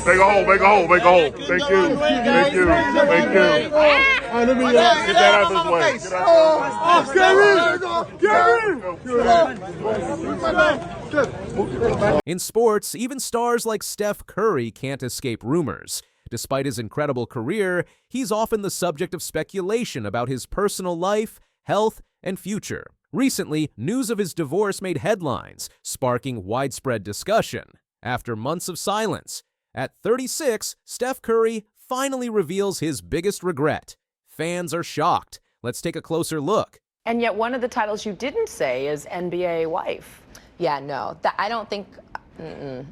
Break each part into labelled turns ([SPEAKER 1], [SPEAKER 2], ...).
[SPEAKER 1] Make a hole, make a hole, make a hole. Thank you, thank you, thank you. Let me get that out of his way.
[SPEAKER 2] In sports, even stars like Steph Curry can't escape rumors. Despite his incredible career, he's often the subject of speculation about his personal life, health, and future. Recently, news of his divorce made headlines, sparking widespread discussion. After months of silence, at 36, Steph Curry finally reveals his biggest regret. Fans are shocked. Let's take a closer look.
[SPEAKER 3] And yet one of the titles you didn't say is NBA wife.
[SPEAKER 4] Yeah, no, I don't think.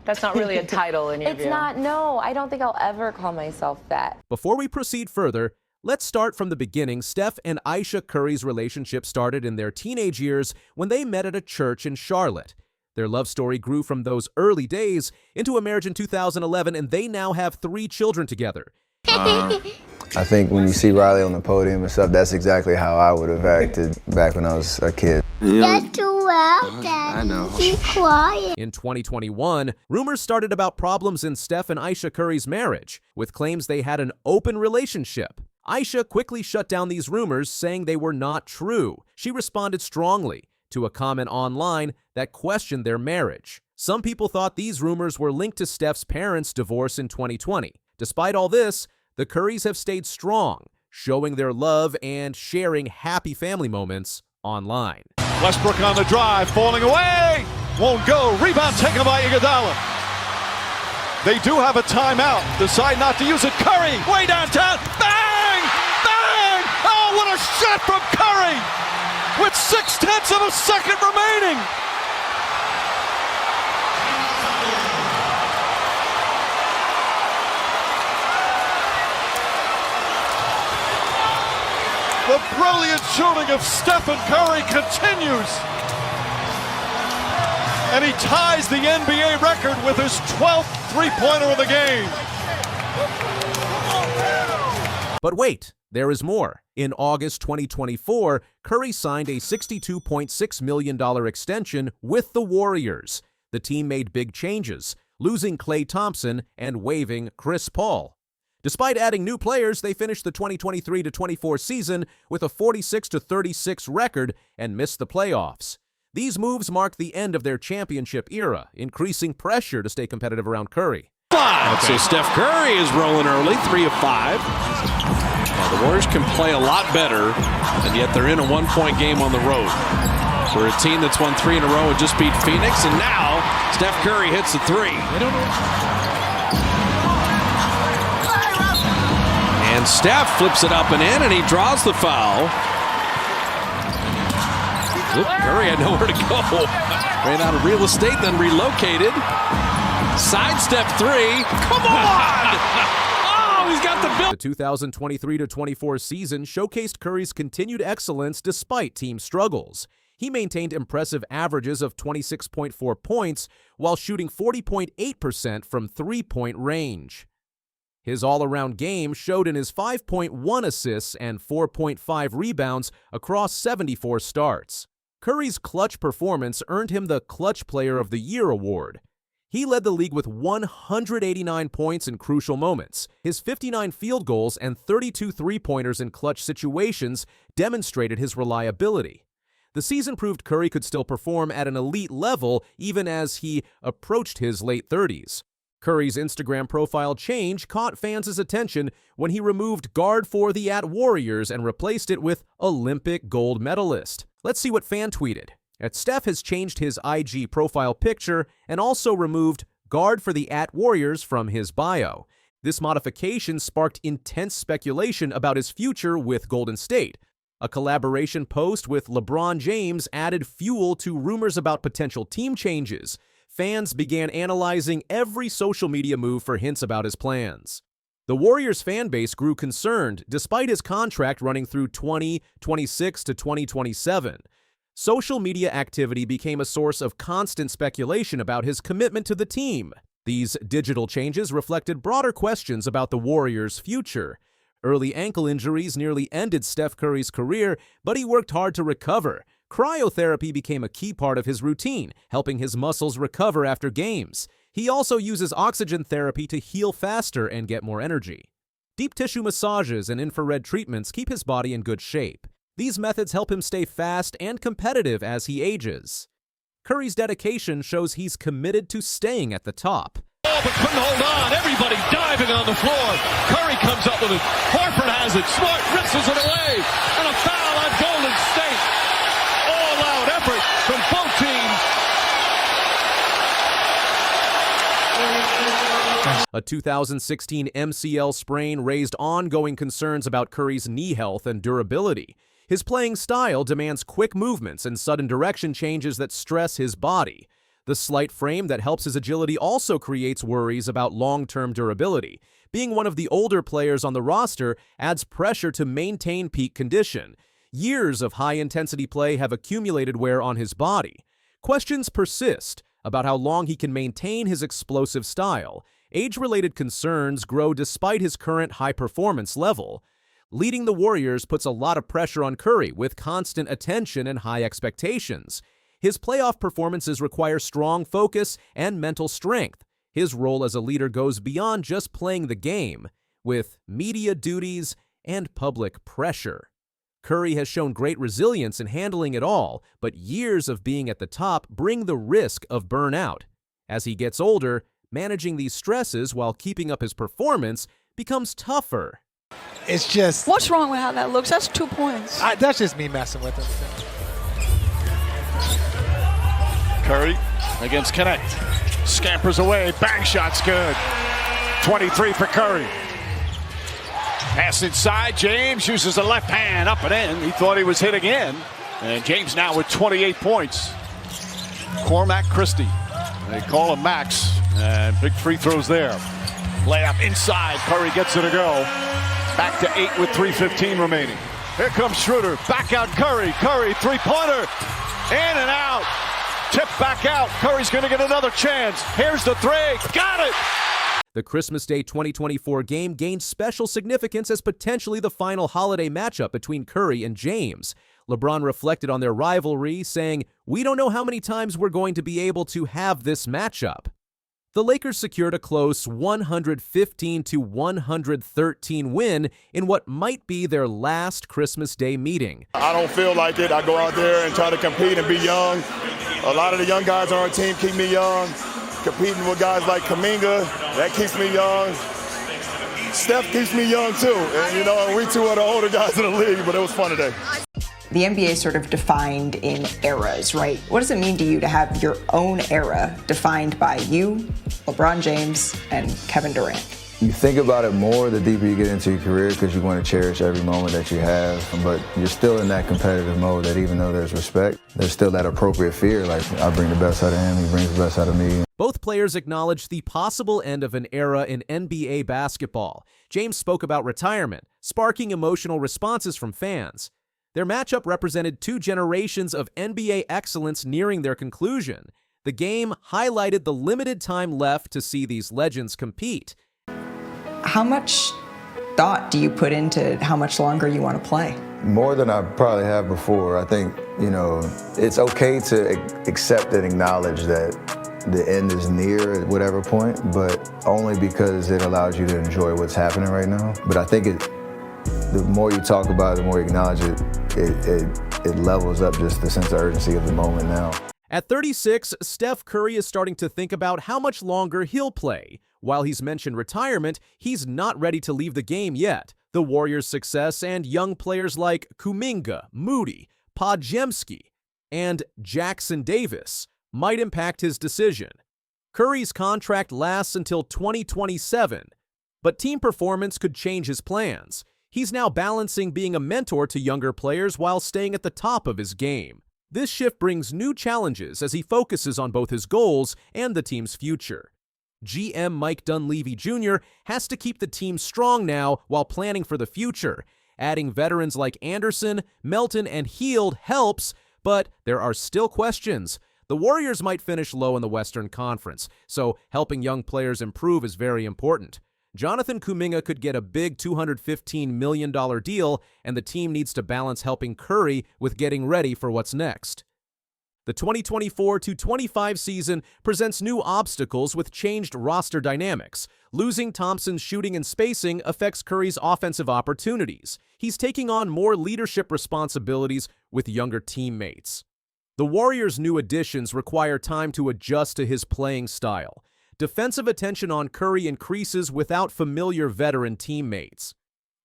[SPEAKER 3] That's not really a title in your view.
[SPEAKER 4] It's not, no, I don't think I'll ever call myself that.
[SPEAKER 2] Before we proceed further, let's start from the beginning. Steph and Ayesha Curry's relationship started in their teenage years when they met at a church in Charlotte. Their love story grew from those early days into a marriage in 2011, and they now have 3 children together.
[SPEAKER 5] I think when you see Riley on the podium and stuff, that's exactly how I would have acted back when I was a kid.
[SPEAKER 6] That's too loud, Daddy.
[SPEAKER 5] I know.
[SPEAKER 6] Be quiet.
[SPEAKER 2] In 2021, rumors started about problems in Steph and Ayesha Curry's marriage, with claims they had an open relationship. Ayesha quickly shut down these rumors, saying they were not true. She responded strongly to a comment online that questioned their marriage. Some people thought these rumors were linked to Steph's parents' divorce in 2020. Despite all this, the Currys have stayed strong, showing their love and sharing happy family moments online.
[SPEAKER 7] Westbrook on the drive, falling away, won't go. Rebound taken by Iguodala. They do have a timeout. Decide not to use it. Curry, way downtown. Bang! Bang! Oh, what a shot from Curry! With 0.6 of a second remaining. The brilliant shooting of Stephen Curry continues. And he ties the NBA record with his 12th three-pointer of the game.
[SPEAKER 2] But wait, there is more. In August 2024, Curry signed a $62.6 million extension with the Warriors. The team made big changes, losing Klay Thompson and waiving Chris Paul. Despite adding new players, they finished the 2023-24 season with a 46-36 record and missed the playoffs. These moves marked the end of their championship era, increasing pressure to stay competitive around Curry.
[SPEAKER 8] So Steph Curry is rolling early, 3 of 5. Now, the Warriors can play a lot better, and yet they're in a one-point game on the road. For a team that's won 3 in a row and just beat Phoenix, and now Steph Curry hits a 3. And Steph flips it up and in, and he draws the foul. Oop, Curry had nowhere to go. Ran out of real estate, then relocated. Sidestep 3. Come on! Oh, he's got the bill.
[SPEAKER 2] The 2023-24 season showcased Curry's continued excellence despite team struggles. He maintained impressive averages of 26.4 points while shooting 40.8% from three-point range. His all-around game showed in his 5.1 assists and 4.5 rebounds across 74 starts. Curry's clutch performance earned him the Clutch Player of the Year award. He led the league with 189 points in crucial moments. His 59 field goals and 32 three-pointers in clutch situations demonstrated his reliability. The season proved Curry could still perform at an elite level even as he approached his late 30s. Curry's Instagram profile change caught fans' attention when he removed guard for the @Warriors and replaced it with Olympic gold medalist. Let's see what fan tweeted. Steph has changed his IG profile picture and also removed guard for the @Warriors from his bio. This modification sparked intense speculation about his future with Golden State. A collaboration post with LeBron James added fuel to rumors about potential team changes. Fans began analyzing every social media move for hints about his plans. The Warriors fan base grew concerned despite his contract running through 2026 to 2027. Social media activity became a source of constant speculation about his commitment to the team. These digital changes reflected broader questions about the Warriors' future. Early ankle injuries nearly ended Steph Curry's career, but he worked hard to recover. Cryotherapy became a key part of his routine, helping his muscles recover after games. He also uses oxygen therapy to heal faster and get more energy. Deep tissue massages and infrared treatments keep his body in good shape. These methods help him stay fast and competitive as he ages. Curry's dedication shows he's committed to staying at the top.
[SPEAKER 7] Oh, but couldn't hold on. Everybody diving on the floor. Curry comes up with it. Horford has it. Smart wrestles it away. And a foul on Golden State. All-out effort from both teams.
[SPEAKER 2] A 2016 MCL sprain raised ongoing concerns about Curry's knee health and durability. His playing style demands quick movements and sudden direction changes that stress his body. The slight frame that helps his agility also creates worries about long-term durability. Being one of the older players on the roster adds pressure to maintain peak condition. Years of high-intensity play have accumulated wear on his body. Questions persist about how long he can maintain his explosive style. Age-related concerns grow despite his current high-performance level. Leading the Warriors puts a lot of pressure on Curry with constant attention and high expectations. His playoff performances require strong focus and mental strength. His role as a leader goes beyond just playing the game, with media duties and public pressure. Curry has shown great resilience in handling it all, but years of being at the top bring the risk of burnout. As he gets older, managing these stresses while keeping up his performance becomes tougher.
[SPEAKER 9] It's just...
[SPEAKER 10] What's wrong with how that looks? That's 2 points.
[SPEAKER 9] That's just me messing with him.
[SPEAKER 7] Curry against Connect. Scampers away. Bang shot's good. 23 for Curry. Pass inside. James uses the left hand up and in. He thought he was hit again. And James now with 28 points. Cormac Christie. They call him Max. And big free throws there. Layup inside. Curry gets it to go. Back to 8 with 3:15 remaining. Here comes Schroeder. Back out Curry. Curry, three-pointer. In and out. Tip back out. Curry's going to get another chance. Here's the three. Got it!
[SPEAKER 2] The Christmas Day 2024 game gained special significance as potentially the final holiday matchup between Curry and James. LeBron reflected on their rivalry, saying, "We don't know how many times we're going to be able to have this matchup." The Lakers secured a close 115-113 win in what might be their last Christmas Day meeting.
[SPEAKER 1] I don't feel like it. I go out there and try to compete and be young. A lot of the young guys on our team keep me young. Competing with guys like Kuminga, that keeps me young. Steph keeps me young too. And we two are the older guys in the league, but it was fun today.
[SPEAKER 11] The NBA is sort of defined in eras, right? What does it mean to you to have your own era defined by you, LeBron James, and Kevin Durant?
[SPEAKER 5] You think about it more the deeper you get into your career because you want to cherish every moment that you have, but you're still in that competitive mode that even though there's respect, there's still that appropriate fear, like I bring the best out of him, he brings the best out of me.
[SPEAKER 2] Both players acknowledged the possible end of an era in NBA basketball. James spoke about retirement, sparking emotional responses from fans. Their matchup represented 2 generations of NBA excellence nearing their conclusion. The game highlighted the limited time left to see these legends compete.
[SPEAKER 11] How much thought do you put into how much longer you want to play?
[SPEAKER 5] More than I probably have before. I think, it's okay to accept and acknowledge that the end is near at whatever point, but only because it allows you to enjoy what's happening right now. But I think the more you talk about it, the more you acknowledge it, it levels up just the sense of urgency of the moment now.
[SPEAKER 2] At 36, Steph Curry is starting to think about how much longer he'll play. While he's mentioned retirement, he's not ready to leave the game yet. The Warriors' success and young players like Kuminga, Moody, Podziemski, and Jackson Davis might impact his decision. Curry's contract lasts until 2027, but team performance could change his plans. He's now balancing being a mentor to younger players while staying at the top of his game. This shift brings new challenges as he focuses on both his goals and the team's future. GM Mike Dunleavy Jr. has to keep the team strong now while planning for the future. Adding veterans like Anderson, Melton, and Hield helps, but there are still questions. The Warriors might finish low in the Western Conference, so helping young players improve is very important. Jonathan Kuminga could get a big $215 million deal, and the team needs to balance helping Curry with getting ready for what's next. The 2024-25 season presents new obstacles with changed roster dynamics. Losing Thompson's shooting and spacing affects Curry's offensive opportunities. He's taking on more leadership responsibilities with younger teammates. The Warriors' new additions require time to adjust to his playing style. Defensive attention on Curry increases without familiar veteran teammates.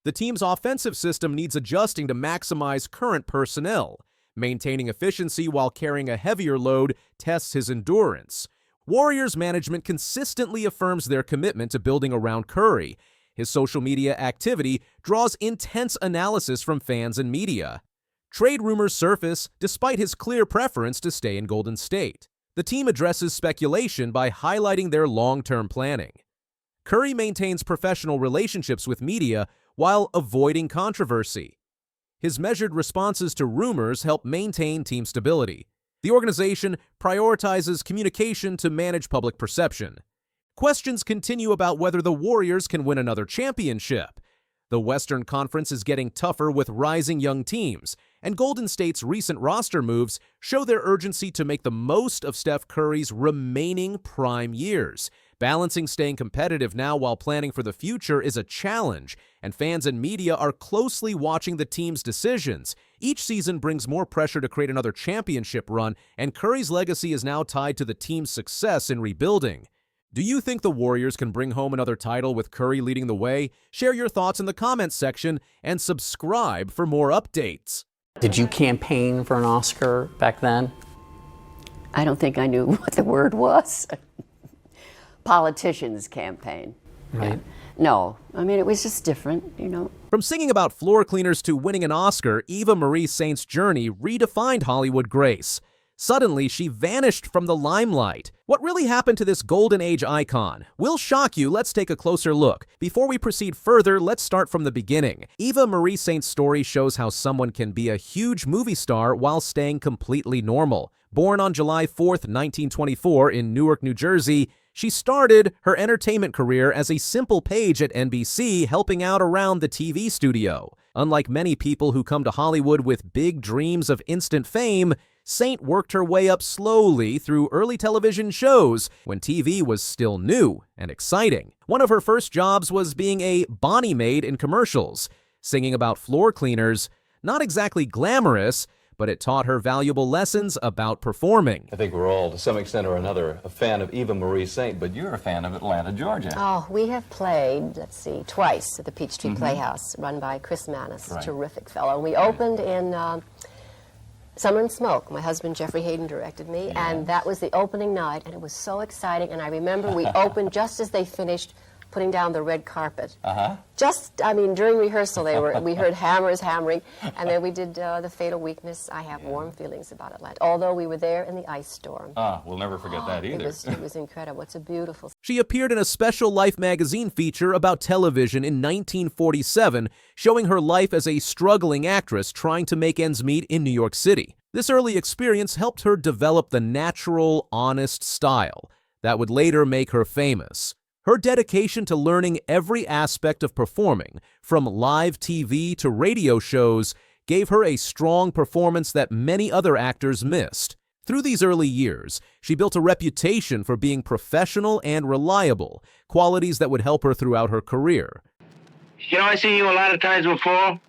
[SPEAKER 2] The team's offensive system needs adjusting to maximize current personnel. Maintaining efficiency while carrying a heavier load tests his endurance. Warriors management consistently affirms their commitment to building around Curry. His social media activity draws intense analysis from fans and media. Trade rumors surface despite his clear preference to stay in Golden State. The team addresses speculation by highlighting their long-term planning. Curry maintains professional relationships with media while avoiding controversy. His measured responses to rumors help maintain team stability. The organization prioritizes communication to manage public perception. Questions continue about whether the Warriors can win another championship. The Western Conference is getting tougher with rising young teams, and Golden State's recent roster moves show their urgency to make the most of Steph Curry's remaining prime years. Balancing staying competitive now while planning for the future is a challenge, and fans and media are closely watching the team's decisions. Each season brings more pressure to create another championship run, and Curry's legacy is now tied to the team's success in rebuilding. Do you think the Warriors can bring home another title with Curry leading the way? Share your thoughts in the comments section and subscribe for more updates.
[SPEAKER 12] Did you campaign for an Oscar back then?
[SPEAKER 13] I don't think I knew what the word was. Politicians campaign.
[SPEAKER 12] Right.
[SPEAKER 13] Yeah. No, I mean, it was just different, you know.
[SPEAKER 2] From singing about floor cleaners to winning an Oscar, Eva Marie Saint's journey redefined Hollywood grace. Suddenly, she vanished from the limelight. What really happened to this golden age icon? We'll shock you. Let's take a closer look. Before we proceed further, let's start from the beginning. Eva Marie Saint's story shows how someone can be a huge movie star while staying completely normal. Born on July 4th, 1924 in Newark, New Jersey, she started her entertainment career as a simple page at NBC, helping out around the TV studio. Unlike many people who come to Hollywood with big dreams of instant fame, Saint worked her way up slowly through early television shows when TV was still new and exciting. One of her first jobs was being a Bonnie maid in commercials, singing about floor cleaners. Not exactly glamorous, but it taught her valuable lessons about performing.
[SPEAKER 14] I think we're all, to some extent or another, a fan of Eva Marie Saint, but you're a fan of Atlanta, Georgia.
[SPEAKER 15] Oh, we have played, let's see, twice at the Peachtree Playhouse, run by Chris Mannis,
[SPEAKER 14] Right.
[SPEAKER 15] terrific fellow. We opened in Summer and Smoke. My husband, Jeffrey Hayden, directed me, and that was the opening night, and it was so exciting, and I remember we opened just as they finished putting down the red carpet. Just, I mean, during rehearsal, we heard hammers hammering, and then we did The Fatal Weakness. I have warm feelings about Atlanta, although we were there in the ice storm.
[SPEAKER 14] We'll never forget that either.
[SPEAKER 15] It was incredible. It's a beautiful.
[SPEAKER 2] She appeared in a Special Life magazine feature about television in 1947, showing her life as a struggling actress trying to make ends meet in New York City. This early experience helped her develop the natural, honest style that would later make her famous. Her dedication to learning every aspect of performing, from live TV to radio shows, gave her a strong performance that many other actors missed. Through these early years, she built a reputation for being professional and reliable, qualities that would help her throughout her career.
[SPEAKER 16] You know, I've seen you a lot of times before.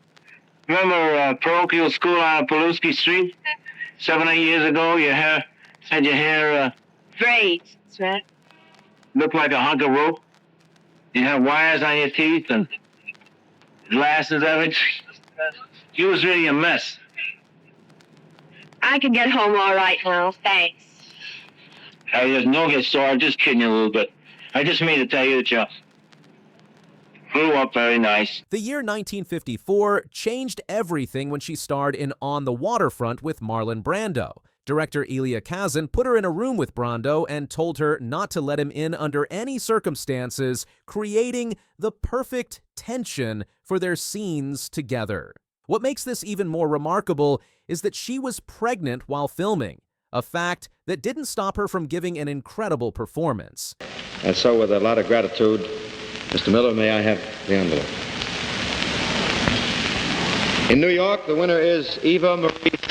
[SPEAKER 16] Remember parochial school on Pulaski Street? 7 or 8 years ago, you had your hair...
[SPEAKER 17] Braids, that's right.
[SPEAKER 16] Looked like a hunk of rope. You had wires on your teeth and glasses of it. You was really a mess.
[SPEAKER 17] I can get home all right now, thanks.
[SPEAKER 16] Hey, there's no get sore. I'm just kidding you a little bit. I just mean to tell you that you grew up very nice.
[SPEAKER 2] The year 1954 changed everything when she starred in On the Waterfront with Marlon Brando. Director Elia Kazan put her in a room with Brando and told her not to let him in under any circumstances, creating the perfect tension for their scenes together. What makes this even more remarkable is that she was pregnant while filming, a fact that didn't stop her from giving an incredible performance.
[SPEAKER 16] And so with a lot of gratitude, Mr. Miller, may I have the envelope? In New York, the winner is Eva Marie Saint.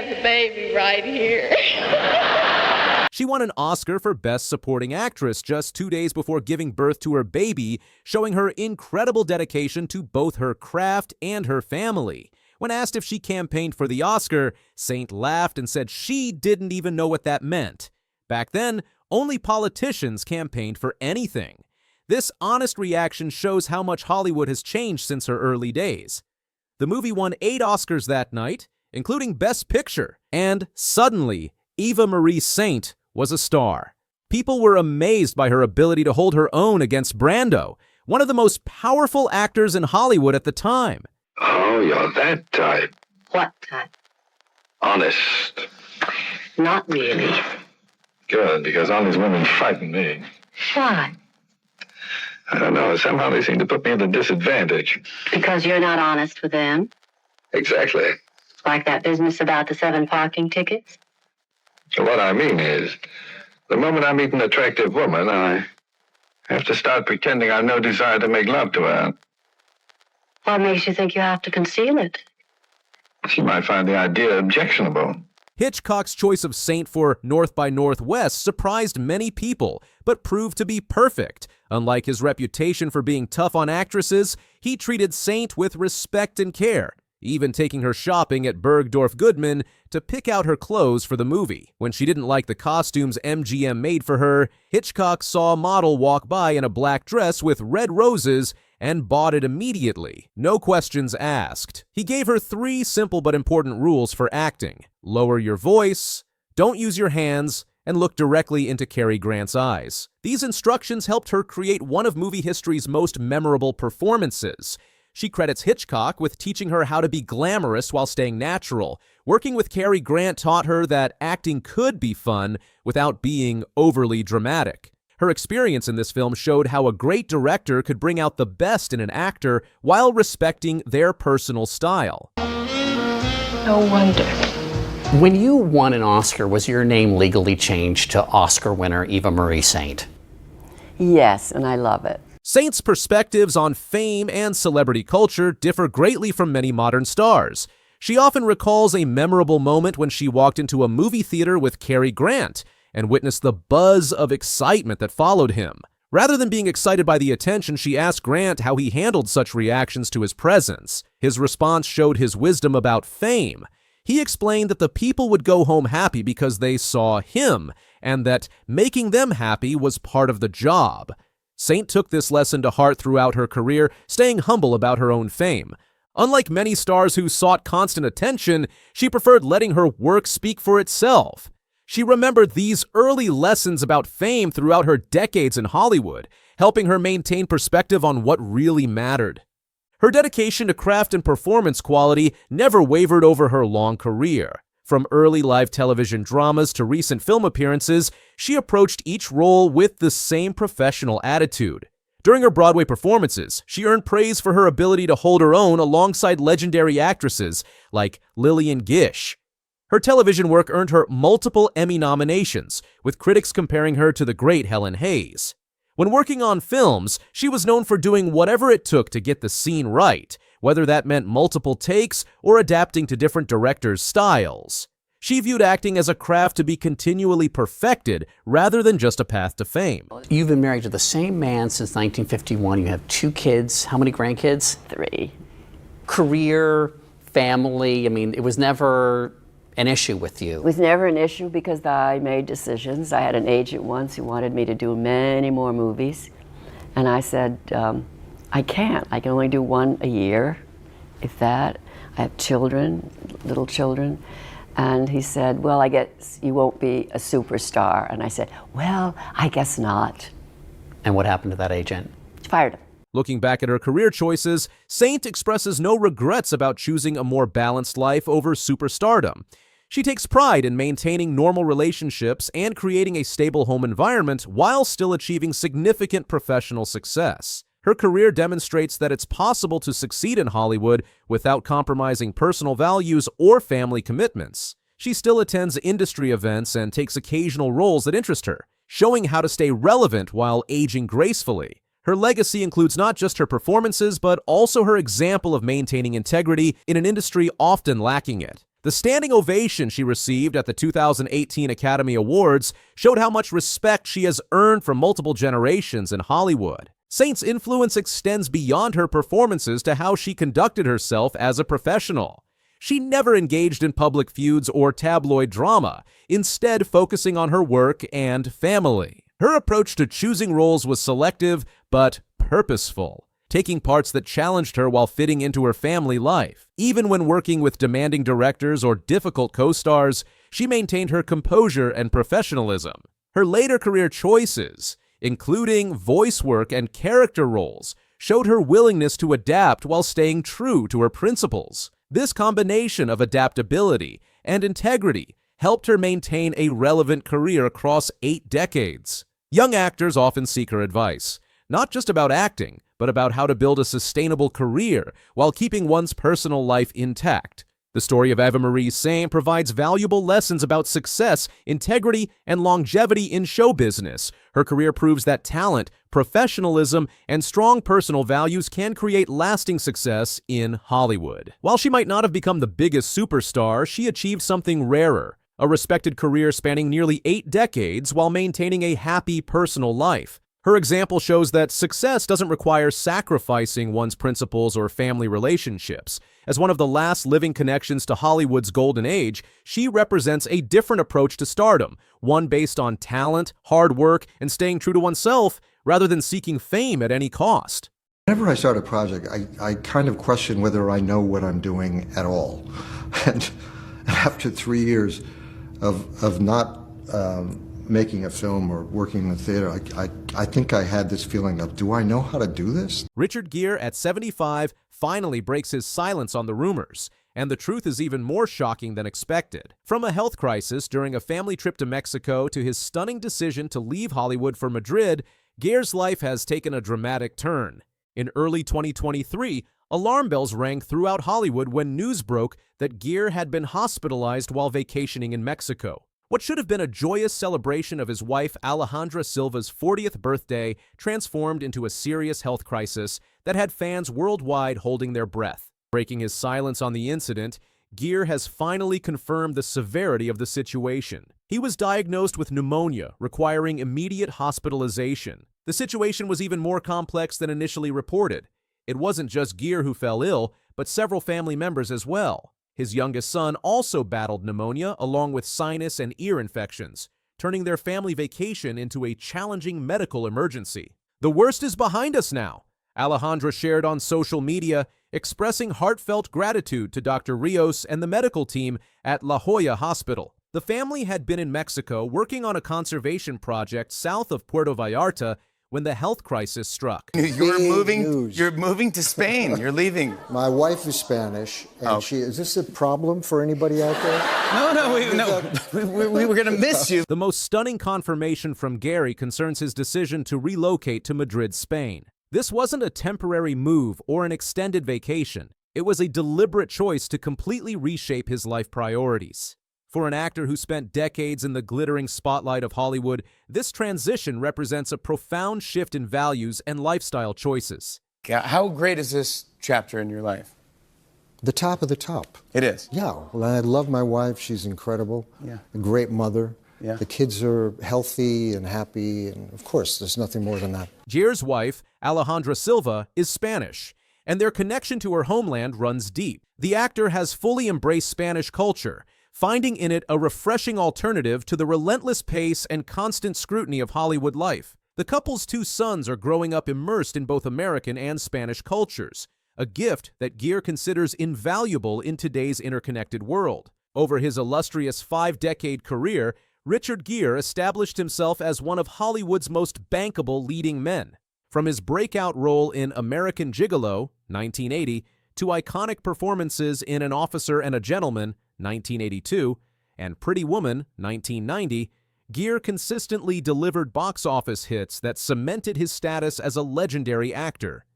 [SPEAKER 18] have the baby right here.
[SPEAKER 2] She won an Oscar for Best Supporting Actress just 2 days before giving birth to her baby, showing her incredible dedication to both her craft and her family. When asked if she campaigned for the Oscar, Saint laughed and said she didn't even know what that meant. Back then, only politicians campaigned for anything. This honest reaction shows how much Hollywood has changed since her early days. The movie won 8 Oscars that night, including Best Picture, and suddenly, Eva Marie Saint was a star. People were amazed by her ability to hold her own against Brando, one of the most powerful actors in Hollywood at the time.
[SPEAKER 19] Oh, you're that type.
[SPEAKER 15] What type?
[SPEAKER 19] Honest.
[SPEAKER 15] Not really.
[SPEAKER 19] Good, because all these women frighten me.
[SPEAKER 15] Why?
[SPEAKER 19] I don't know, somehow they seem to put me at a disadvantage.
[SPEAKER 15] Because you're not honest with them?
[SPEAKER 19] Exactly.
[SPEAKER 15] Like that business about the 7 parking tickets?
[SPEAKER 19] What I mean is, the moment I meet an attractive woman, I have to start pretending I've no desire to make love to her.
[SPEAKER 15] What makes you think you have to conceal it?
[SPEAKER 19] She might find the idea objectionable.
[SPEAKER 2] Hitchcock's choice of Saint for North by Northwest surprised many people, but proved to be perfect. Unlike his reputation for being tough on actresses, he treated Saint with respect and care, even taking her shopping at Bergdorf Goodman to pick out her clothes for the movie. When she didn't like the costumes MGM made for her, Hitchcock saw a model walk by in a black dress with red roses and bought it immediately, no questions asked. He gave her 3 simple but important rules for acting: lower your voice, don't use your hands, and look directly into Cary Grant's eyes. These instructions helped her create one of movie history's most memorable performances. She credits Hitchcock with teaching her how to be glamorous while staying natural. Working with Cary Grant taught her that acting could be fun without being overly dramatic. Her experience in this film showed how a great director could bring out the best in an actor while respecting their personal style.
[SPEAKER 10] No wonder.
[SPEAKER 12] When you won an Oscar, was your name legally changed to Oscar winner Eva Marie Saint?
[SPEAKER 13] Yes, and I love it.
[SPEAKER 2] Saint's perspectives on fame and celebrity culture differ greatly from many modern stars. She often recalls a memorable moment when she walked into a movie theater with Cary Grant and witnessed the buzz of excitement that followed him. Rather than being excited by the attention, she asked Grant how he handled such reactions to his presence. His response showed his wisdom about fame. He explained that the people would go home happy because they saw him, and that making them happy was part of the job. Saint took this lesson to heart throughout her career, staying humble about her own fame. Unlike many stars who sought constant attention, she preferred letting her work speak for itself. She remembered these early lessons about fame throughout her decades in Hollywood, helping her maintain perspective on what really mattered. Her dedication to craft and performance quality never wavered over her long career. From early live television dramas to recent film appearances, she approached each role with the same professional attitude. During her Broadway performances, she earned praise for her ability to hold her own alongside legendary actresses like Lillian Gish. Her television work earned her multiple Emmy nominations, with critics comparing her to the great Helen Hayes. When working on films, she was known for doing whatever it took to get the scene right, whether that meant multiple takes or adapting to different directors' styles. She viewed acting as a craft to be continually perfected rather than just a path to fame.
[SPEAKER 12] You've been married to the same man since 1951. You have 2 kids. How many grandkids?
[SPEAKER 13] 3.
[SPEAKER 12] Career, family, I mean, it was never an issue with you.
[SPEAKER 13] It was never an issue because I made decisions. I had an agent once who wanted me to do many more movies. And I said, I can't. I can only do 1 a year, if that. I have children, little children. And he said, well, I guess you won't be a superstar. And I said, well, I guess not.
[SPEAKER 12] And what happened to that agent?
[SPEAKER 13] Fired him.
[SPEAKER 2] Looking back at her career choices, Saint expresses no regrets about choosing a more balanced life over superstardom. She takes pride in maintaining normal relationships and creating a stable home environment while still achieving significant professional success. Her career demonstrates that it's possible to succeed in Hollywood without compromising personal values or family commitments. She still attends industry events and takes occasional roles that interest her, showing how to stay relevant while aging gracefully. Her legacy includes not just her performances, but also her example of maintaining integrity in an industry often lacking it. The standing ovation she received at the 2018 Academy Awards showed how much respect she has earned from multiple generations in Hollywood. Saint's influence extends beyond her performances to how she conducted herself as a professional. She never engaged in public feuds or tabloid drama, instead focusing on her work and family. Her approach to choosing roles was selective but purposeful, taking parts that challenged her while fitting into her family life. Even when working with demanding directors or difficult co-stars, she maintained her composure and professionalism. Her later career choices, including voice work and character roles, showed her willingness to adapt while staying true to her principles. This combination of adaptability and integrity helped her maintain a relevant career across 8 decades. Young actors often seek her advice, not just about acting, but about how to build a sustainable career while keeping one's personal life intact. The story of Eva Marie Saint provides valuable lessons about success, integrity, and longevity in show business. Her career proves that talent, professionalism, and strong personal values can create lasting success in Hollywood. While she might not have become the biggest superstar, she achieved something rarer, a respected career spanning nearly 8 decades while maintaining a happy personal life. Her example shows that success doesn't require sacrificing one's principles or family relationships. As one of the last living connections to Hollywood's golden age, she represents a different approach to stardom, one based on talent, hard work, and staying true to oneself, rather than seeking fame at any cost.
[SPEAKER 20] Whenever I start a project, I kind of question whether I know what I'm doing at all. And after 3 years of not making a film or working in the theater, I think I had this feeling of, do I know how to do this?
[SPEAKER 2] Richard Gere, at 75, finally breaks his silence on the rumors, and the truth is even more shocking than expected. From a health crisis during a family trip to Mexico to his stunning decision to leave Hollywood for Madrid, Gere's life has taken a dramatic turn. In early 2023, alarm bells rang throughout Hollywood when news broke that Gere had been hospitalized while vacationing in Mexico. What should have been a joyous celebration of his wife Alejandra Silva's 40th birthday transformed into a serious health crisis that had fans worldwide holding their breath. Breaking his silence on the incident, Gere has finally confirmed the severity of the situation. He was diagnosed with pneumonia, requiring immediate hospitalization. The situation was even more complex than initially reported. It wasn't just Gere who fell ill, but several family members as well. His youngest son also battled pneumonia along with sinus and ear infections, turning their family vacation into a challenging medical emergency. The worst is behind us now, Alejandra shared on social media, expressing heartfelt gratitude to Dr. Rios and the medical team at La Jolla Hospital. The family had been in Mexico working on a conservation project south of Puerto Vallarta when the health crisis struck.
[SPEAKER 21] You're moving to Spain. You're leaving.
[SPEAKER 22] My wife is Spanish, and is this a problem for anybody out there?
[SPEAKER 21] No, we were going to miss you.
[SPEAKER 2] The most stunning confirmation from Gere concerns his decision to relocate to Madrid, Spain. This wasn't a temporary move or an extended vacation. It was a deliberate choice to completely reshape his life priorities. For an actor who spent decades in the glittering spotlight of Hollywood, this transition represents a profound shift in values and lifestyle choices.
[SPEAKER 21] How great is this chapter in your life?
[SPEAKER 22] The top of the top.
[SPEAKER 21] It is?
[SPEAKER 22] Yeah. Well, I love my wife. She's incredible.
[SPEAKER 21] Yeah.
[SPEAKER 22] A great mother.
[SPEAKER 21] Yeah.
[SPEAKER 22] The kids are healthy and happy, and of course, there's nothing more than that.
[SPEAKER 2] Gere's wife, Alejandra Silva, is Spanish, and their connection to her homeland runs deep. The actor has fully embraced Spanish culture, finding in it a refreshing alternative to the relentless pace and constant scrutiny of Hollywood life. The couple's 2 sons are growing up immersed in both American and Spanish cultures, a gift that Gere considers invaluable in today's interconnected world. Over his illustrious 5-decade career, Richard Gere established himself as one of Hollywood's most bankable leading men. From his breakout role in American Gigolo, 1980, to iconic performances in An Officer and a Gentleman, 1982, and Pretty Woman, 1990, Gere consistently delivered box office hits that cemented his status as a legendary actor.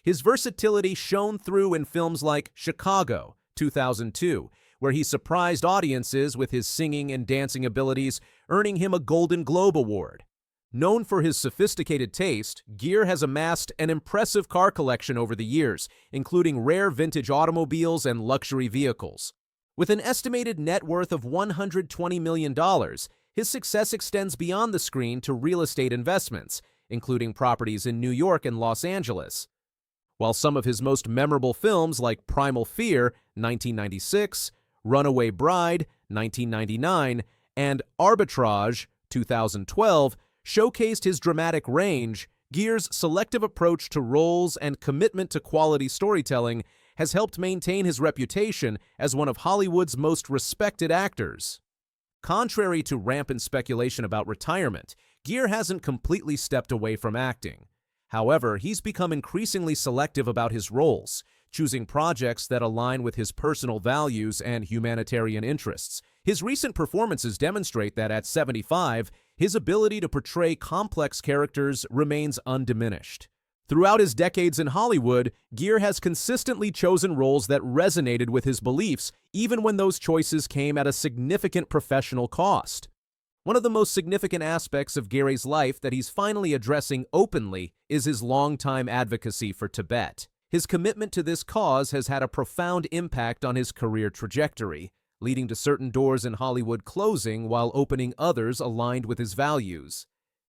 [SPEAKER 2] His versatility shone through in films like Chicago, 2002, where he surprised audiences with his singing and dancing abilities, earning him a Golden Globe Award. Known for his sophisticated taste, Gere has amassed an impressive car collection over the years, including rare vintage automobiles and luxury vehicles. With an estimated net worth of $120 million, his success extends beyond the screen to real estate investments, including properties in New York and Los Angeles. While some of his most memorable films like Primal Fear, 1996, Runaway Bride, 1999, and Arbitrage, 2012, showcased his dramatic range, Gere's selective approach to roles and commitment to quality storytelling has helped maintain his reputation as one of Hollywood's most respected actors. Contrary to rampant speculation about retirement, Gere hasn't completely stepped away from acting. However, he's become increasingly selective about his roles, choosing projects that align with his personal values and humanitarian interests. His recent performances demonstrate that at 75, his ability to portray complex characters remains undiminished. Throughout his decades in Hollywood, Gere has consistently chosen roles that resonated with his beliefs, even when those choices came at a significant professional cost. One of the most significant aspects of Gere's life that he's finally addressing openly is his longtime advocacy for Tibet. His commitment to this cause has had a profound impact on his career trajectory, leading to certain doors in Hollywood closing while opening others aligned with his values.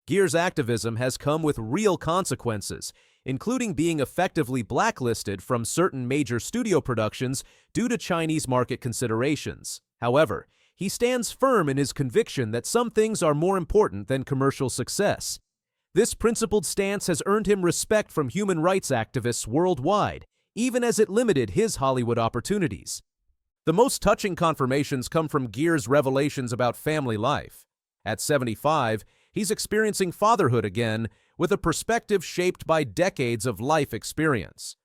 [SPEAKER 2] Gere's activism has come with real consequences, including being effectively blacklisted from certain major studio productions due to Chinese market considerations. However, he stands firm in his conviction that some things are more important than commercial success. This principled stance has earned him respect from human rights activists worldwide, even as it limited his Hollywood opportunities. The most touching confirmations come from Gere's revelations about family life. At 75, he's experiencing fatherhood again, with a perspective shaped by decades of life experience.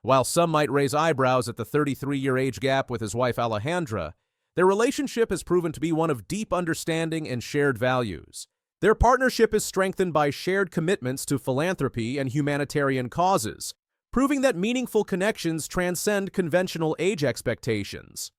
[SPEAKER 2] While some might raise eyebrows at the 33-year age gap with his wife Alejandra, their relationship has proven to be one of deep understanding and shared values. Their partnership is strengthened by shared commitments to philanthropy and humanitarian causes, proving that meaningful connections transcend conventional age expectations.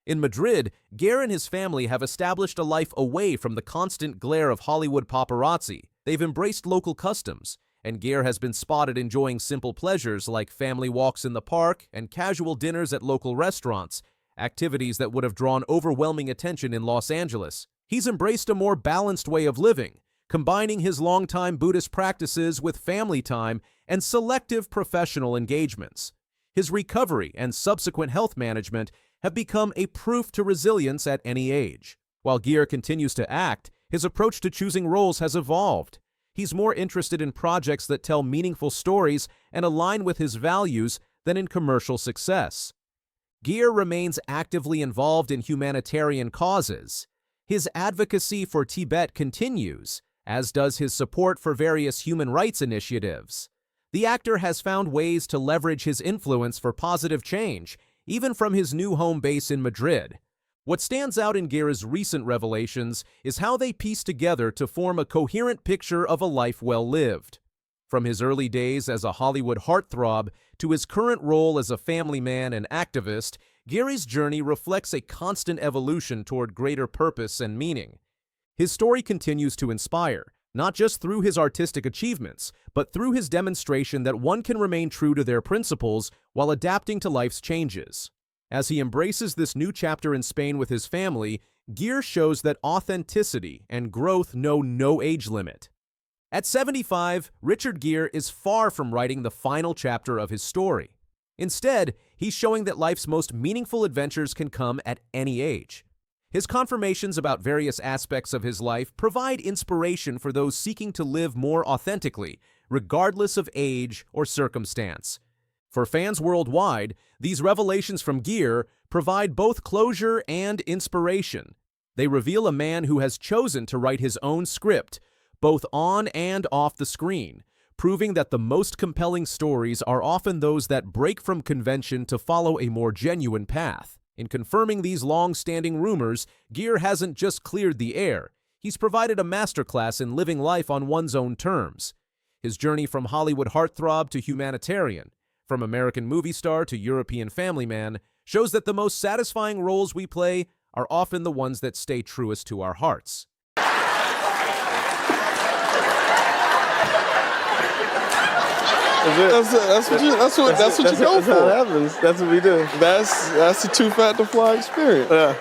[SPEAKER 2] In Madrid, Gere and his family have established a life away from the constant glare of Hollywood paparazzi. They've embraced local customs, and Gere has been spotted enjoying simple pleasures like family walks in the park and casual dinners at local restaurants, activities that would have drawn overwhelming attention in Los Angeles. He's embraced a more balanced way of living, combining his longtime Buddhist practices with family time and selective professional engagements. His recovery and subsequent health management have become a proof to resilience at any age. While Gere continues to act, his approach to choosing roles has evolved. He's more interested in projects that tell meaningful stories and align with his values than in commercial success. Gere remains actively involved in humanitarian causes. His advocacy for Tibet continues, as does his support for various human rights initiatives. The actor has found ways to leverage his influence for positive change, even from his new home base in Madrid. What stands out in Gere's recent revelations is how they piece together to form a coherent picture of a life well lived. From his early days as a Hollywood heartthrob to his current role as a family man and activist, Gere's journey reflects a constant evolution toward greater purpose and meaning. His story continues to inspire, not just through his artistic achievements, but through his demonstration that one can remain true to their principles while adapting to life's changes. As he embraces this new chapter in Spain with his family, Gere shows that authenticity and growth know no age limit. At 75, Richard Gere is far from writing the final chapter of his story. Instead, he's showing that life's most meaningful adventures can come at any age. His confirmations about various aspects of his life provide inspiration for those seeking to live more authentically, regardless of age or circumstance. For fans worldwide, these revelations from Gere provide both closure and inspiration. They reveal a man who has chosen to write his own script, both on and off the screen, proving that the most compelling stories are often those that break from convention to follow a more genuine path. In confirming these long-standing rumors, Gere hasn't just cleared the air. He's provided a masterclass in living life on one's own terms. His journey from Hollywood heartthrob to humanitarian, from American movie star to European family man, shows that the most satisfying roles we play are often the ones that stay truest to our hearts.
[SPEAKER 3] That's what you go for. That's what happens. That's what we do. That's the two-factor fly experience. Yeah.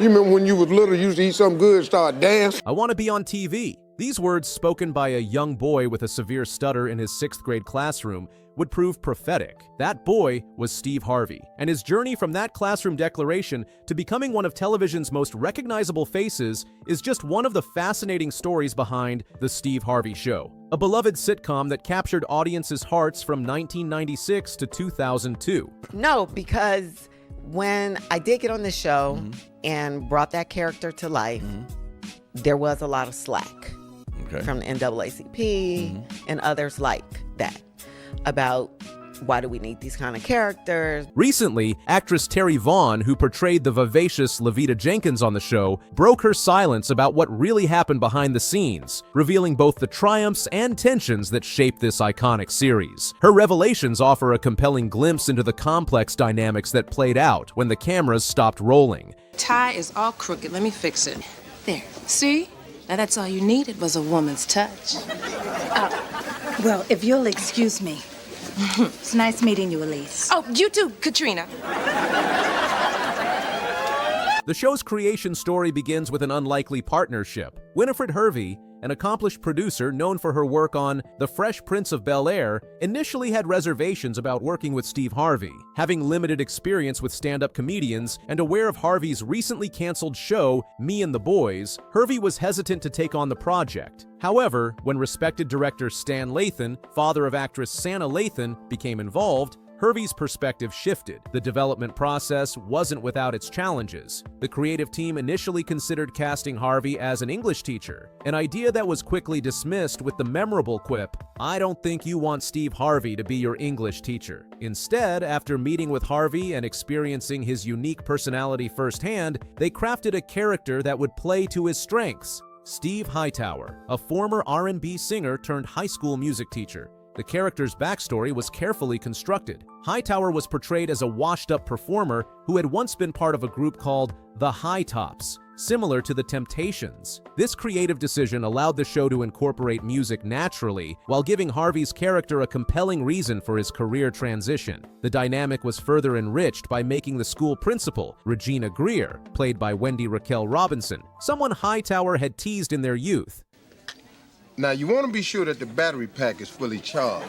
[SPEAKER 4] You remember when you was little, you used to eat something good, start dancing?
[SPEAKER 2] I want to be on TV. These words, spoken by a young boy with a severe stutter in his 6th grade classroom, would prove prophetic. That boy was Steve Harvey, and his journey from that classroom declaration to becoming one of television's most recognizable faces is just one of the fascinating stories behind The Steve Harvey Show, a beloved sitcom that captured audiences' hearts from 1996 to 2002.
[SPEAKER 23] No, because when I did get on the show and brought that character to life, there was a lot of slack from the NAACP and others like that about why do we need these kind of characters.
[SPEAKER 2] Recently, actress Terry Vaughn, who portrayed the vivacious Levita Jenkins on the show, broke her silence about what really happened behind the scenes, revealing both the triumphs and tensions that shaped this iconic series. Her revelations offer a compelling glimpse into the complex dynamics that played out when the cameras stopped rolling.
[SPEAKER 24] Tie is all crooked. Let me fix it. There. See? Now that's all you needed was a woman's touch.
[SPEAKER 25] Well, if you'll excuse me. It's nice meeting you, Elise.
[SPEAKER 24] Oh, you too, Katrina.
[SPEAKER 2] The show's creation story begins with an unlikely partnership. Winifred Hervey, an accomplished producer known for her work on The Fresh Prince of Bel-Air, initially had reservations about working with Steve Harvey. Having limited experience with stand-up comedians and aware of Harvey's recently canceled show, Me and the Boys, Hervey was hesitant to take on the project. However, when respected director Stan Lathan, father of actress Sanaa Lathan, became involved, Hervey's perspective shifted. The development process wasn't without its challenges. The creative team initially considered casting Harvey as an English teacher, an idea that was quickly dismissed with the memorable quip, "I don't think you want Steve Harvey to be your English teacher." Instead, after meeting with Harvey and experiencing his unique personality firsthand, they crafted a character that would play to his strengths. Steve Hightower, a former R&B singer turned high school music teacher. The character's backstory was carefully constructed. Hightower was portrayed as a washed-up performer who had once been part of a group called the High Tops, similar to the Temptations. This creative decision allowed the show to incorporate music naturally while giving Harvey's character a compelling reason for his career transition. The dynamic was further enriched by making the school principal, Regina Greer, played by Wendy Raquel Robinson, someone Hightower had teased in their youth.
[SPEAKER 4] Now, you want to be sure that the battery pack is fully charged.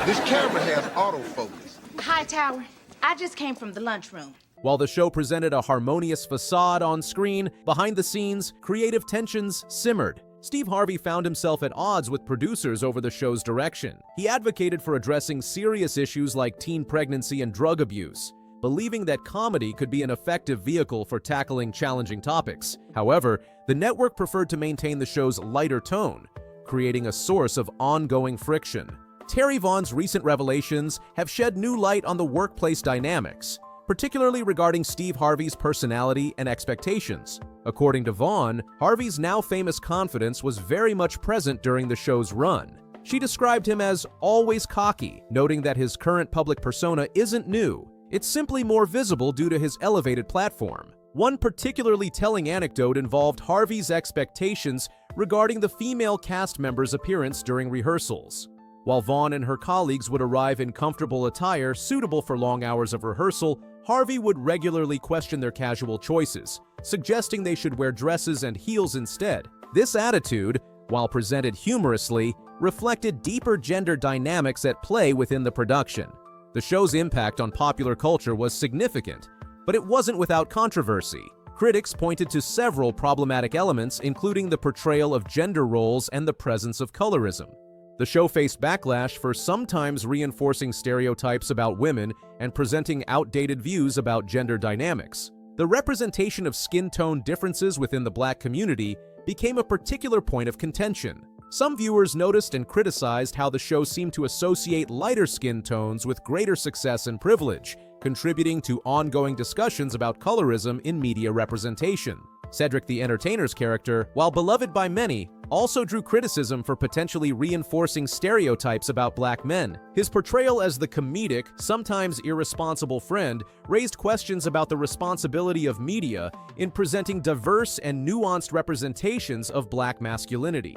[SPEAKER 4] This camera has autofocus.
[SPEAKER 25] Hightower, I just came from the lunchroom.
[SPEAKER 2] While the show presented a harmonious facade on screen, behind the scenes, creative tensions simmered. Steve Harvey found himself at odds with producers over the show's direction. He advocated for addressing serious issues like teen pregnancy and drug abuse, believing that comedy could be an effective vehicle for tackling challenging topics. However, the network preferred to maintain the show's lighter tone, creating a source of ongoing friction. Terry Vaughn's recent revelations have shed new light on the workplace dynamics, particularly regarding Steve Harvey's personality and expectations. According to Vaughn, Harvey's now famous confidence was very much present during the show's run. She described him as always cocky, noting that his current public persona isn't new. It's simply more visible due to his elevated platform. One particularly telling anecdote involved Harvey's expectations regarding the female cast members' appearance during rehearsals. While Vaughn and her colleagues would arrive in comfortable attire suitable for long hours of rehearsal, Harvey would regularly question their casual choices, suggesting they should wear dresses and heels instead. This attitude, while presented humorously, reflected deeper gender dynamics at play within the production. The show's impact on popular culture was significant, but it wasn't without controversy. Critics pointed to several problematic elements, including the portrayal of gender roles and the presence of colorism. The show faced backlash for sometimes reinforcing stereotypes about women and presenting outdated views about gender dynamics. The representation of skin tone differences within the Black community became a particular point of contention. Some viewers noticed and criticized how the show seemed to associate lighter skin tones with greater success and privilege, contributing to ongoing discussions about colorism in media representation. Cedric the Entertainer's character, while beloved by many, also drew criticism for potentially reinforcing stereotypes about Black men. His portrayal as the comedic, sometimes irresponsible friend raised questions about the responsibility of media in presenting diverse and nuanced representations of Black masculinity.